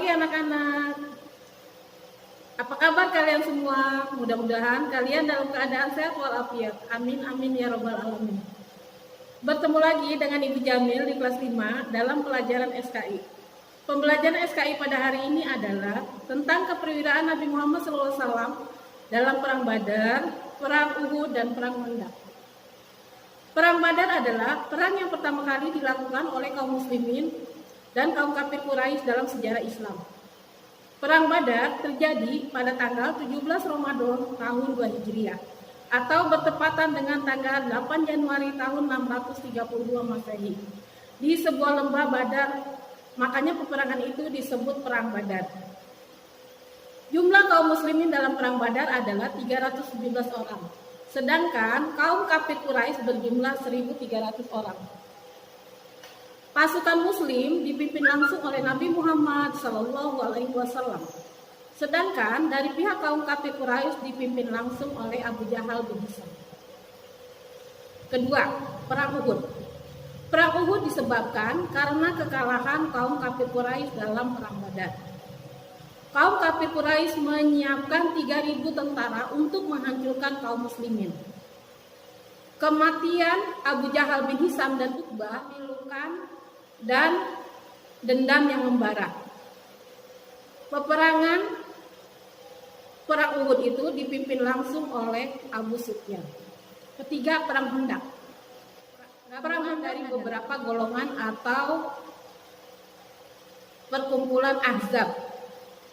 pagi anak-anak. Apa kabar kalian semua? Mudah-mudahan kalian dalam keadaan sehat walafiat. Amin amin ya robbal alamin. Bertemu lagi dengan Ibu Jamil di kelas 5 dalam pelajaran SKI. Pembelajaran SKI pada hari ini adalah tentang keperwiraan Nabi Muhammad SAW dalam perang Badar, perang Uhud, dan perang Khandaq. Perang Badar adalah perang yang pertama kali dilakukan oleh kaum muslimin dan kaum kafir Quraisy dalam sejarah Islam. Perang Badar terjadi pada tanggal 17 Ramadan tahun 2 Hijriah atau bertepatan dengan tanggal 8 Januari tahun 632 Masehi di sebuah lembah Badar. Makanya peperangan itu disebut Perang Badar. Jumlah kaum muslimin dalam Perang Badar adalah 317 orang, sedangkan kaum kafir Quraisy berjumlah 1.300 orang. Pasukan Muslim dipimpin langsung oleh Nabi Muhammad SAW. Sedangkan dari pihak kaum kafir Quraisy dipimpin langsung oleh Abu Jahal bin Hisham. Kedua, Perang Uhud. Perang Uhud disebabkan karena kekalahan kaum kafir Quraisy dalam Perang Badar. Kaum kafir Quraisy menyiapkan 3.000 tentara untuk menghancurkan kaum muslimin. Kematian Abu Jahal bin Hisham dan Uqbah menimbulkan dan dendam yang membara. Perang Uhud itu dipimpin langsung oleh Abu Sufyan. Ketiga, Perang Khandaq. Perang dari beberapa golongan atau perkumpulan Ahzab,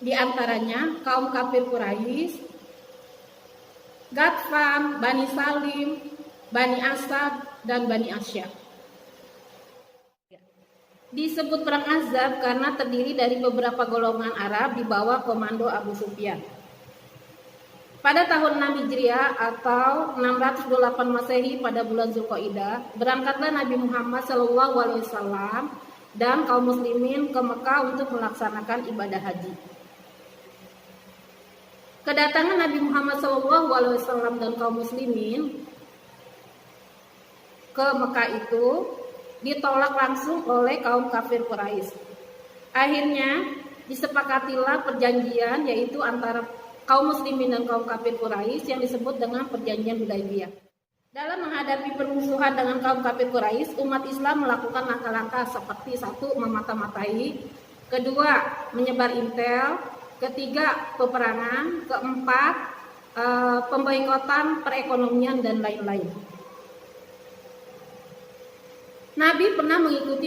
di antaranya kaum kafir Quraisy, Ghatfan, Bani Salim, Bani Asad, dan Bani Asyar. Disebut Perang Ahzab karena terdiri dari beberapa golongan Arab di bawah komando Abu Sufyan. Pada tahun 6 Hijriah atau 628 Masehi pada bulan Zulqa'dah, berangkatlah Nabi Muhammad SAW dan kaum muslimin ke Mekah untuk melaksanakan ibadah haji. Kedatangan Nabi Muhammad SAW dan kaum muslimin ke Mekah itu ditolak langsung oleh kaum kafir Quraisy. Akhirnya disepakatilah perjanjian yaitu antara kaum muslimin dan kaum kafir Quraisy yang disebut dengan Perjanjian Hudaybiyah. Dalam menghadapi permusuhan dengan kaum kafir Quraisy, umat Islam melakukan langkah-langkah seperti: 1. Memata-matai, 2. Menyebar intel, 3. Peperangan, 4. Pemboikotan perekonomian dan lain-lain. Nabi pernah mengikuti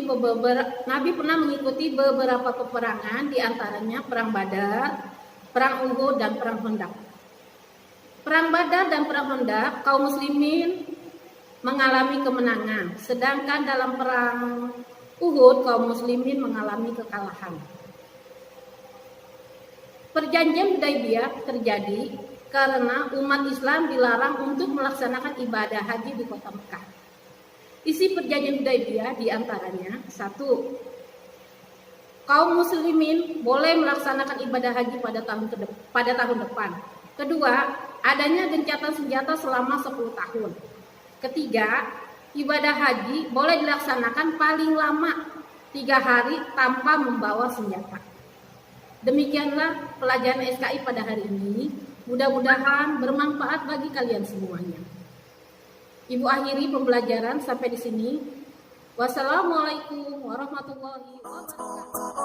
beberapa peperangan, di antaranya Perang Badar, Perang Uhud, dan Perang Khandaq. Perang Badar dan Perang Khandaq, kaum muslimin mengalami kemenangan, sedangkan dalam Perang Uhud kaum muslimin mengalami kekalahan. Perjanjian Hudaybiyah terjadi karena umat Islam dilarang untuk melaksanakan ibadah haji di kota Mekah. Isi perjanjian Hudaybiyah diantaranya: 1. Kaum muslimin boleh melaksanakan ibadah haji pada tahun depan. 2. Adanya gencatan senjata selama 10 tahun. 3. Ibadah haji boleh dilaksanakan paling lama 3 hari tanpa membawa senjata. Demikianlah pelajaran SKI pada hari ini. Mudah-mudahan bermanfaat bagi kalian semuanya. Ibu akhiri pembelajaran sampai di sini. Wassalamualaikum warahmatullahi wabarakatuh.